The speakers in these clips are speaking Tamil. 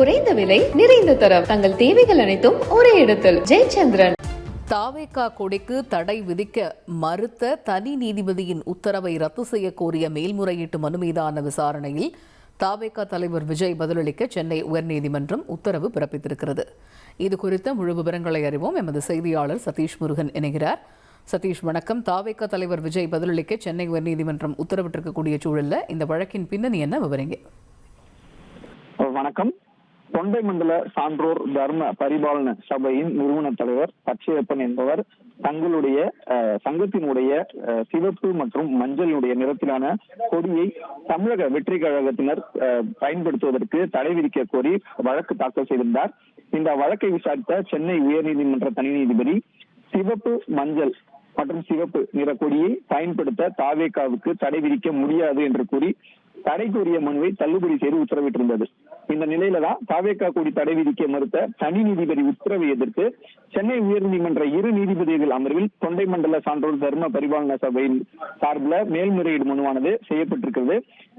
குறைந்த விலை நிறைந்த தரம் தங்கள் தேவைகள் அனைத்தும் ஒரே இடத்தில். ஜெயச்சந்திரன். தாவேகா கொடிக்கு தடை விதிக்க மறுத்த தனி நீதிபதியின் உத்தரவை ரத்து செய்ய கோரிய மேல்முறையீட்டு மனு மீதான விசாரணையில் தாவேகா தலைவர் விஜய் பதிலளிக்க சென்னை உயர்நீதிமன்றம் உத்தரவு பிறப்பித்திருக்கிறது. இதுகுறித்த முழு விவரங்களை அறிவோம். எமது செய்தியாளர் சதீஷ் முருகன் இணைகிறார். சதீஷ், வணக்கம். தாவேகா தலைவர் விஜய் பதிலளிக்க சென்னை உயர்நீதிமன்றம் உத்தரவிட்டிருக்கக்கூடிய சூழல்ல இந்த வழக்கின் பின்னணி என்ன விவரங்க? வணக்கம். தொண்டை மண்டல சான்றோர் தர்ம பரிபாலன சபையின் நிறுவன தலைவர் பச்சையப்பன் என்பவர் தங்களுடைய சங்கத்தினுடைய சிவப்பு மற்றும் மஞ்சளுடைய நிறத்திலான கொடியை தமிழக வெற்றி கழகத்தினர் பயன்படுத்துவதற்கு தடை விதிக்க கோரி வழக்கு தாக்கல் செய்திருந்தார். இந்த வழக்கை விசாரித்த சென்னை உயர்நீதிமன்ற தனி நீதிபதி சிவப்பு மஞ்சள் மற்றும் சிவப்பு நிற கொடியை பயன்படுத்த தாவேகாவுக்கு தடை விதிக்க முடியாது என்று கூறி தடை கோரிய மனுவை தள்ளுபடி செய்து உத்தரவிட்டிருந்தது. இந்த நிலையில தான் தாவேகா கொடி தடை விதிக்க மறுத்த தனி நீதிபதி உத்தரவை எதிர்த்து சென்னை உயர்நீதிமன்ற இரு நீதிபதிகள் அமர்வில் தொண்டை மண்டல சான்றோர் தர்ம பரிபாலன சபையின் சார்பில் மேல்முறையீடு மனுவானது செய்யப்பட்டிருக்கிறது.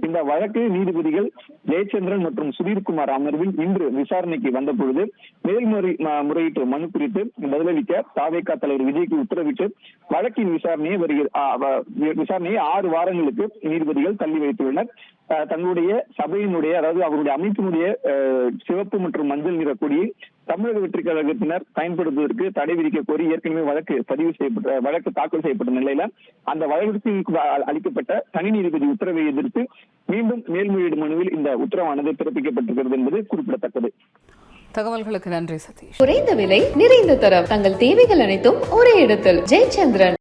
இந்த வழக்கு நீதிபதிகள் ஜெயச்சந்திரன் மற்றும் சுதீர்குமார் அமர்வில் இன்று விசாரணைக்கு வந்த பொழுது முறையீட்டு மனு குறித்து பதிலளிக்க தாவேகா தலைவர் விஜய்க்கு உத்தரவிட்டு வழக்கின் விசாரணையை 6 வாரங்களுக்கு நீதிபதிகள் தள்ளி வைத்துள்ளனர். தங்களுடைய சபையினுடைய, அதாவது அவருடைய அமைப்பினுடைய சிவப்பு மற்றும் மஞ்சள் நிற கொடியை தமிழக வெற்றி கழகத்தினர் பயன்படுத்துவதற்கு தடை விதிக்க கோரி ஏற்கனவே வழக்கு தாக்கல் செய்யப்பட்ட நிலையில அந்த வழக்கிற்கு அளிக்கப்பட்ட தனி நீதிபதி உத்தரவை எதிர்த்து மீண்டும் மேல்முறையீடு மனுவில் இந்த உத்தரவானது பிறப்பிக்கப்பட்டிருக்கிறது என்பது குறிப்பிடத்தக்கது. தகவல்களுக்கு நன்றி சதீஷ். குறைந்த விலை நிறைந்த தரம் தங்கள் தேவைகள் அனைத்தும் ஒரே இடத்தில். ஜெயச்சந்திரன்.